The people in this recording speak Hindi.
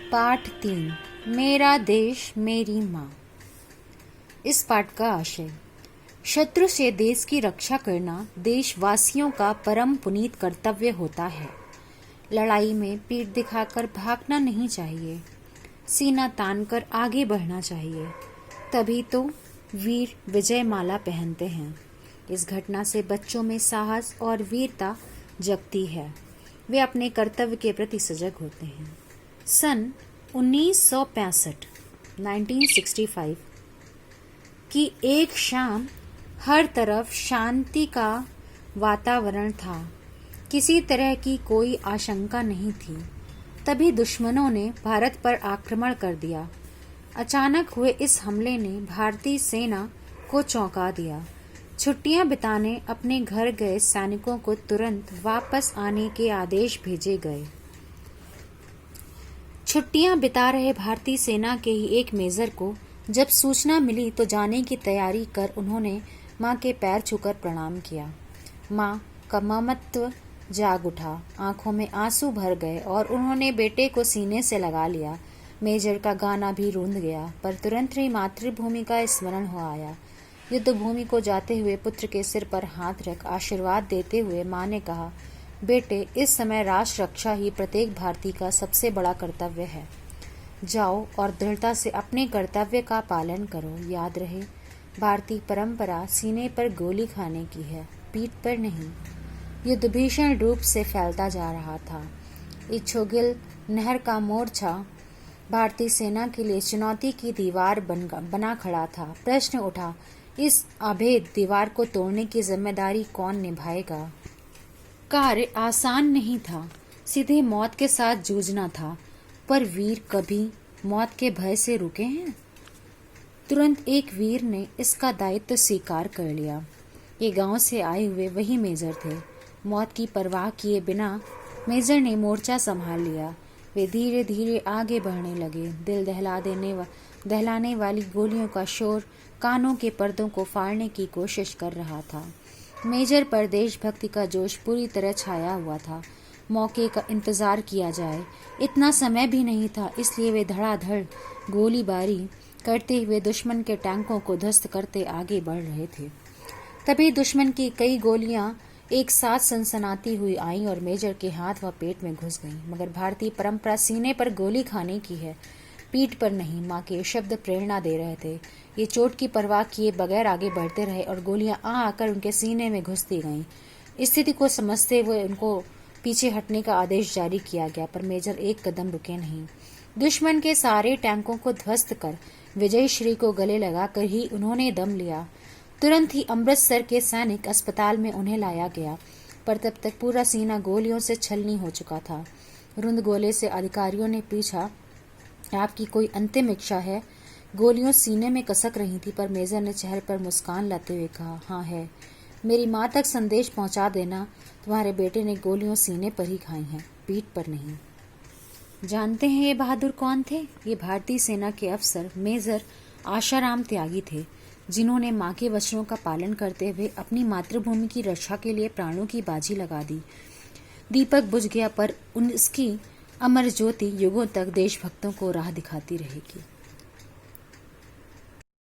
पाठ 3 मेरा देश मेरी माँ। इस पाठ का आशय, शत्रु से देश की रक्षा करना देशवासियों का परम पुनीत कर्तव्य होता है। लड़ाई में पीठ दिखाकर भागना नहीं चाहिए, सीना तानकर आगे बढ़ना चाहिए, तभी तो वीर विजय माला पहनते हैं। इस घटना से बच्चों में साहस और वीरता जगती है, वे अपने कर्तव्य के प्रति सजग होते हैं। सन 1965 की एक शाम हर तरफ शांति का वातावरण था, किसी तरह की कोई आशंका नहीं थी। तभी दुश्मनों ने भारत पर आक्रमण कर दिया। अचानक हुए इस हमले ने भारतीय सेना को चौंका दिया। छुट्टियां बिताने अपने घर गए सैनिकों को तुरंत वापस आने के आदेश भेजे गए। छुट्टियां बिता रहे भारतीय सेना के ही एक मेजर को जब सूचना मिली तो जाने की तैयारी कर उन्होंने माँ के पैर छूकर प्रणाम किया। माँ का ममत्व जाग उठा, आंखों में आंसू भर गए और उन्होंने बेटे को सीने से लगा लिया। मेजर का गाना भी रूंध गया, पर तुरंत ही मातृभूमि का स्मरण हो आया। युद्ध भूमि को जाते हुए पुत्र के सिर पर हाथ रख आशीर्वाद देते हुए माँ ने कहा, बेटे, इस समय राष्ट्र रक्षा ही प्रत्येक भारतीय का सबसे बड़ा कर्तव्य है। जाओ और दृढ़ता से अपने कर्तव्य का पालन करो। याद रहे, भारतीय परंपरा सीने पर गोली खाने की है, पीठ पर नहीं। युद्ध भीषण रूप से फैलता जा रहा था। इच्छोगिल नहर का मोर्चा भारतीय सेना के लिए चुनौती की दीवार बना खड़ा था। प्रश्न उठा, इस अभेद दीवार को तोड़ने की जिम्मेदारी कौन निभाएगा? कार्य आसान नहीं था, सीधे मौत के साथ जूझना था, पर वीर कभी मौत के भय से रुके हैं? तुरंत एक वीर ने इसका दायित्व स्वीकार कर लिया। ये गांव से आए हुए वही मेजर थे। मौत की परवाह किए बिना मेजर ने मोर्चा संभाल लिया। वे धीरे धीरे आगे बढ़ने लगे। दिल दहलाने वाली गोलियों का शोर कानों के पर्दों को फाड़ने की कोशिश कर रहा था। मेजर पर देशभक्ति का जोश पूरी तरह छाया हुआ था। मौके का इंतजार किया जाए इतना समय भी नहीं था, इसलिए वे धड़ाधड़ गोलीबारी करते हुए दुश्मन के टैंकों को ध्वस्त करते आगे बढ़ रहे थे। तभी दुश्मन की कई गोलियां एक साथ सनसनाती हुई आईं और मेजर के हाथ व पेट में घुस गईं। मगर भारतीय परंपरा सीने पर गोली खाने की है, पीठ पर नहीं। माँ के शब्द प्रेरणा दे रहे थे। ये चोट की परवाह किए बगैर आगे बढ़ते रहे और गोलियां आकर उनके सीने में घुसती गईं। स्थिति को समझते हुए उनको पीछे हटने का आदेश जारी किया गया, पर मेजर एक कदम रुके नहीं। दुश्मन के सारे टैंकों को ध्वस्त कर विजय श्री को गले लगाकर ही उन्होंने दम लिया। तुरंत ही अमृतसर के सैनिक अस्पताल में उन्हें लाया गया, पर तब तक पूरा सीना गोलियों से छलनी हो चुका था। रुंध गोले से अधिकारियों ने पूछा, आपकी कोई अंतिम इच्छा है? गोलियों सीने में कसक रही थी, पर मेजर ने चेहरे पर मुस्कान लाते हुए कहा, हाँ है। मेरी माँ तक संदेश पहुँचा देना, तुम्हारे बेटे ने गोलियों सीने पर ही खाई हैं, पीठ पर नहीं। जानते हैं ये बहादुर कौन थे? ये भारतीय सेना के अफसर मेजर आशाराम त्यागी थे, जिन्होंने माँ के वचनों का पालन करते हुए अपनी मातृभूमि की रक्षा के लिए प्राणों की बाजी लगा दी। दीपक बुझ गया, पर उसकी अमर ज्योति युगों तक देशभक्तों को राह दिखाती रहेगी।